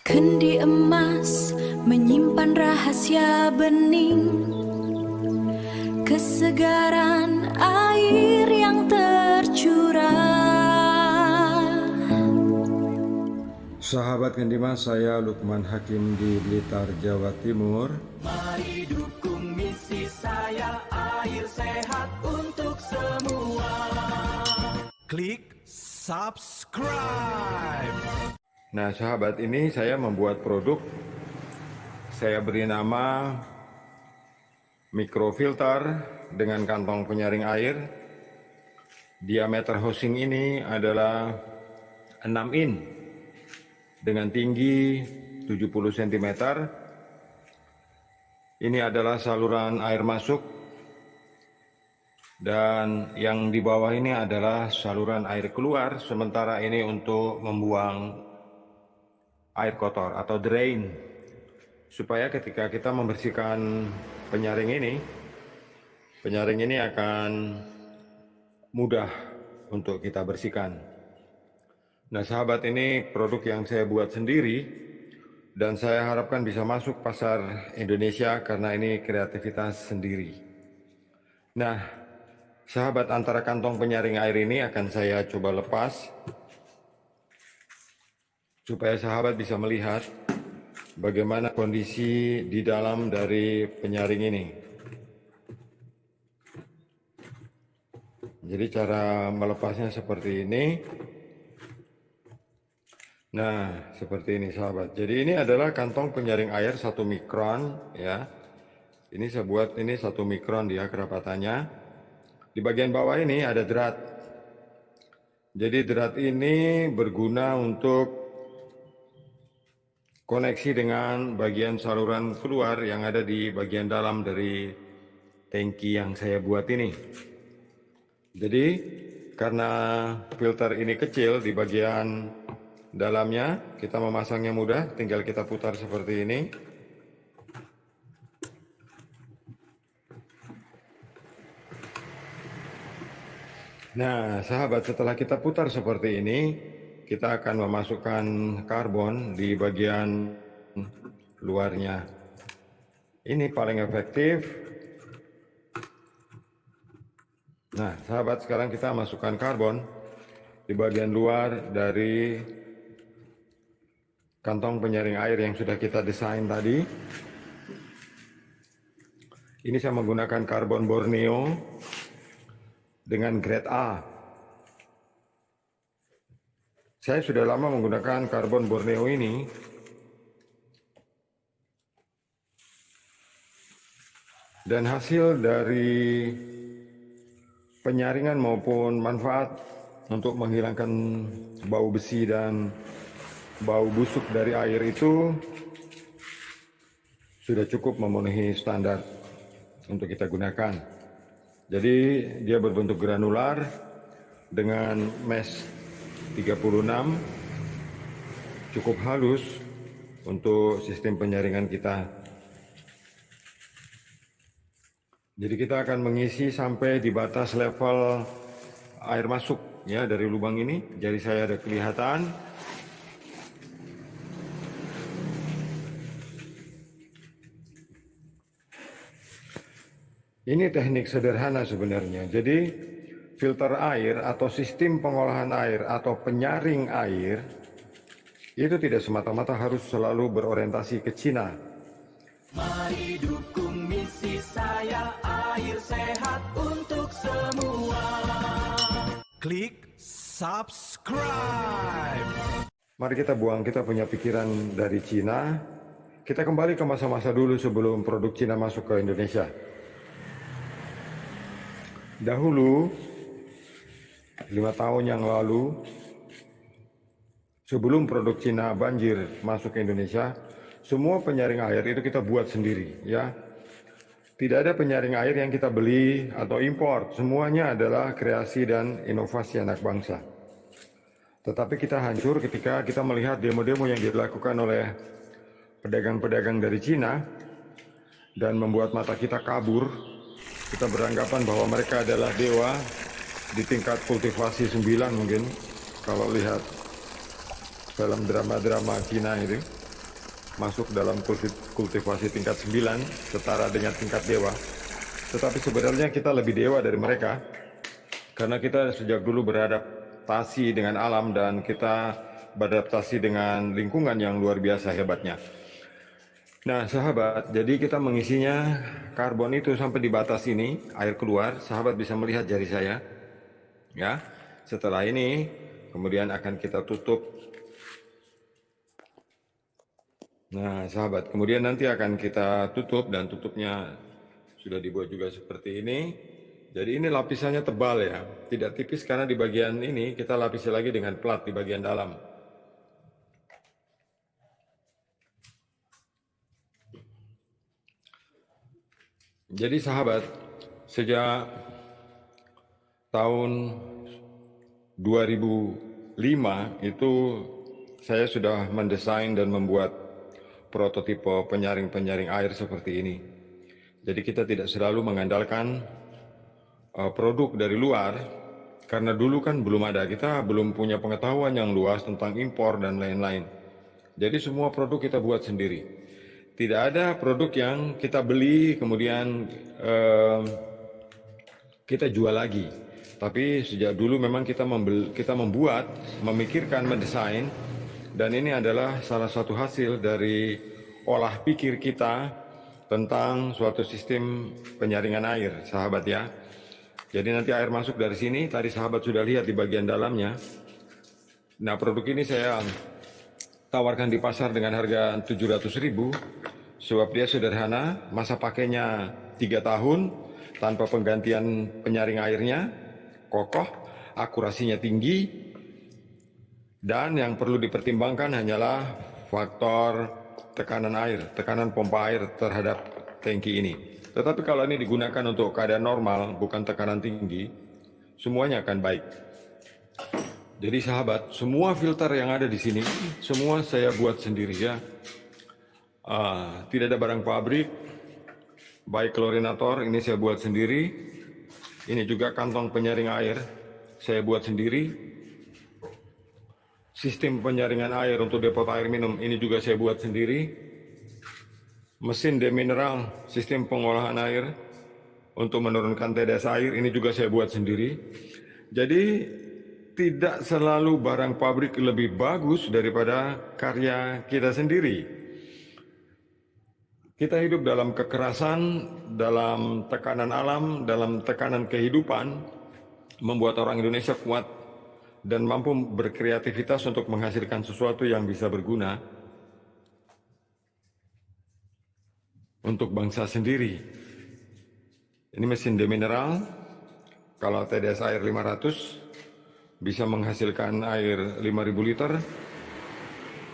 Kendi emas menyimpan rahasia bening, kesegaran air yang tercurah. Sahabat Kendi Emas, saya Lukman Hakim di Blitar, Jawa Timur. Mari dukung misi saya, air sehat untuk semua. Klik subscribe. Nah sahabat, ini saya membuat produk. Saya beri nama mikrofilter dengan kantong penyaring air. Diameter housing ini adalah 6 in dengan tinggi 70 cm. Ini adalah saluran air masuk, dan yang di bawah ini adalah saluran air keluar. Sementara ini untuk membuang air kotor atau drain, supaya ketika kita membersihkan penyaring ini akan mudah untuk kita bersihkan. Nah sahabat, ini produk yang saya buat sendiri dan saya harapkan bisa masuk pasar Indonesia karena ini kreativitas sendiri. Nah sahabat, antara kantong penyaring air ini akan saya coba lepas supaya sahabat bisa melihat bagaimana kondisi di dalam dari penyaring ini. Jadi cara melepasnya seperti ini. Nah, seperti ini sahabat. Jadi ini adalah kantong penyaring air 1 mikron ya. Ini saya buat ini 1 mikron dia kerapatannya. Di bagian bawah ini ada drat. Jadi drat ini berguna untuk koneksi dengan bagian saluran keluar yang ada di bagian dalam dari tangki yang saya buat ini. Jadi karena filter ini kecil di bagian dalamnya, kita memasangnya mudah, tinggal kita putar seperti ini. Nah sahabat, setelah kita putar seperti ini, kita akan memasukkan karbon di bagian luarnya. Ini paling efektif. Nah sahabat, sekarang kita masukkan karbon di bagian luar dari kantong penyaring air yang sudah kita desain tadi. Ini saya menggunakan karbon Borneo dengan grade A. Saya sudah lama menggunakan karbon Borneo ini. Dan hasil dari penyaringan maupun manfaat untuk menghilangkan bau besi dan bau busuk dari air itu sudah cukup memenuhi standar untuk kita gunakan. Jadi dia berbentuk granular dengan mesh 36, cukup halus untuk sistem penyaringan kita. Jadi kita akan mengisi sampai di batas level air masuk ya dari lubang ini. Jari saya ada kelihatan. Ini teknik sederhana sebenarnya. Jadi filter air atau sistem pengolahan air atau penyaring air itu tidak semata-mata harus selalu berorientasi ke Cina. Mari dukung misi saya, air sehat untuk semua. Klik subscribe. Mari kita buang kita punya pikiran dari Cina. Kita kembali ke masa-masa dulu sebelum produk Cina masuk ke Indonesia. Dahulu 5 tahun yang lalu, sebelum produk Cina banjir masuk ke Indonesia, semua penyaring air itu kita buat sendiri ya. Tidak ada penyaring air yang kita beli atau impor, semuanya adalah kreasi dan inovasi anak bangsa. Tetapi kita hancur ketika kita melihat demo-demo yang dilakukan oleh pedagang-pedagang dari Cina dan membuat mata kita kabur. Kita beranggapan bahwa mereka adalah dewa di tingkat kultivasi 9 mungkin kalau lihat film drama-drama Cina itu. masuk dalam kultivasi tingkat 9 setara dengan tingkat dewa. Tetapi sebenarnya kita lebih dewa dari mereka karena kita sejak dulu beradaptasi dengan alam dan kita beradaptasi dengan lingkungan yang luar biasa hebatnya. Nah sahabat, jadi kita mengisinya karbon itu sampai di batas ini, air keluar, sahabat bisa melihat jari saya. Ya, setelah ini kemudian akan kita tutup. Nah sahabat, kemudian nanti akan kita tutup dan tutupnya sudah dibuat juga seperti ini. Jadi ini lapisannya tebal ya, tidak tipis karena di bagian ini kita lapisi lagi dengan plat di bagian dalam. Jadi sahabat, sejak tahun 2005 itu saya sudah mendesain dan membuat prototipe penyaring-penyaring air seperti ini. Jadi kita tidak selalu mengandalkan produk dari luar, karena dulu kan belum ada, kita belum punya pengetahuan yang luas tentang impor dan lain-lain. Jadi semua produk kita buat sendiri. Tidak ada produk yang kita beli kemudian kita jual lagi. Tapi sejak dulu memang kita membuat, memikirkan, mendesain, dan ini adalah salah satu hasil dari olah pikir kita tentang suatu sistem penyaringan air, sahabat ya. Jadi nanti air masuk dari sini, tadi sahabat sudah lihat di bagian dalamnya. Nah produk ini saya tawarkan di pasar dengan harga 700.000 sebab dia sederhana, masa pakainya 3 tahun tanpa penggantian penyaring airnya, kokoh, akurasinya tinggi, dan yang perlu dipertimbangkan hanyalah faktor tekanan air, tekanan pompa air terhadap tangki ini. Tetapi kalau ini digunakan untuk keadaan normal, bukan tekanan tinggi, semuanya akan baik. Jadi sahabat, semua filter yang ada di sini, semua saya buat sendiri ya. Tidak ada barang pabrik, baik klorinator, ini saya buat sendiri. Ini juga kantong penyaring air, saya buat sendiri. Sistem penyaringan air untuk depot air minum, ini juga saya buat sendiri. Mesin demineral, sistem pengolahan air untuk menurunkan TDS air, ini juga saya buat sendiri. Jadi tidak selalu barang pabrik lebih bagus daripada karya kita sendiri. Kita hidup dalam kekerasan, dalam tekanan alam, dalam tekanan kehidupan, membuat orang Indonesia kuat dan mampu berkreativitas untuk menghasilkan sesuatu yang bisa berguna untuk bangsa sendiri. Ini mesin demineral, kalau TDS air 500, bisa menghasilkan air 5.000 liter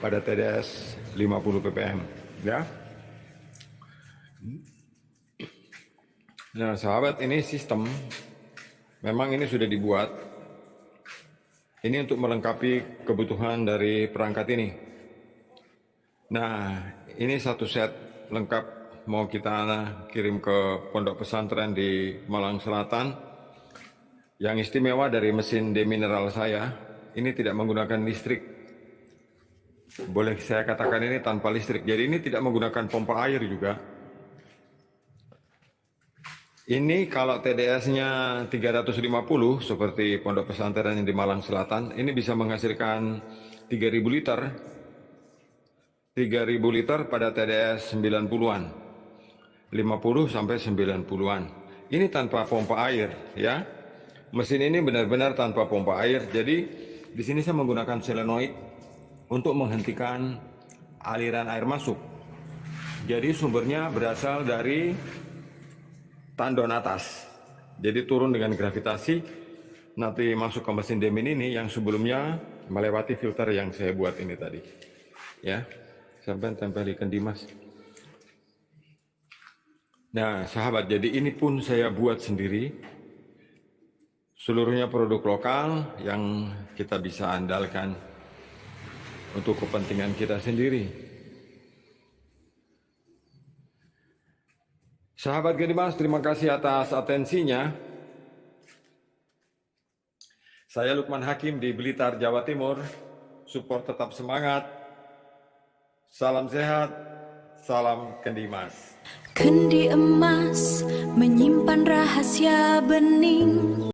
pada TDS 50 ppm. Ya. Nah sahabat, ini sistem, memang ini sudah dibuat. Ini untuk melengkapi kebutuhan dari perangkat ini. Nah ini satu set lengkap mau kita kirim ke pondok pesantren di Malang Selatan. Yang istimewa dari mesin demineral saya, ini tidak menggunakan listrik. Boleh saya katakan ini tanpa listrik. Jadi ini tidak menggunakan pompa air juga. Ini kalau TDS-nya 350 seperti pondok pesantren yang di Malang Selatan, ini bisa menghasilkan 3.000 liter. 3.000 liter pada TDS 90-an. 50 sampai 90-an. Ini tanpa pompa air ya. Mesin ini benar-benar tanpa pompa air. Jadi di sini saya menggunakan solenoid untuk menghentikan aliran air masuk. Jadi sumbernya berasal dari tandon atas. Jadi turun dengan gravitasi, nanti masuk ke mesin demin ini yang sebelumnya melewati filter yang saya buat ini tadi. Ya, sampai tempel ikan Dimas. Nah, sahabat, jadi ini pun saya buat sendiri. Seluruhnya produk lokal yang kita bisa andalkan untuk kepentingan kita sendiri. Sahabat Gedimas, terima kasih atas atensinya. Saya Lukman Hakim di Blitar, Jawa Timur. Support tetap semangat. Salam sehat, salam Kendi Emas. Kendi emas menyimpan rahasia bening.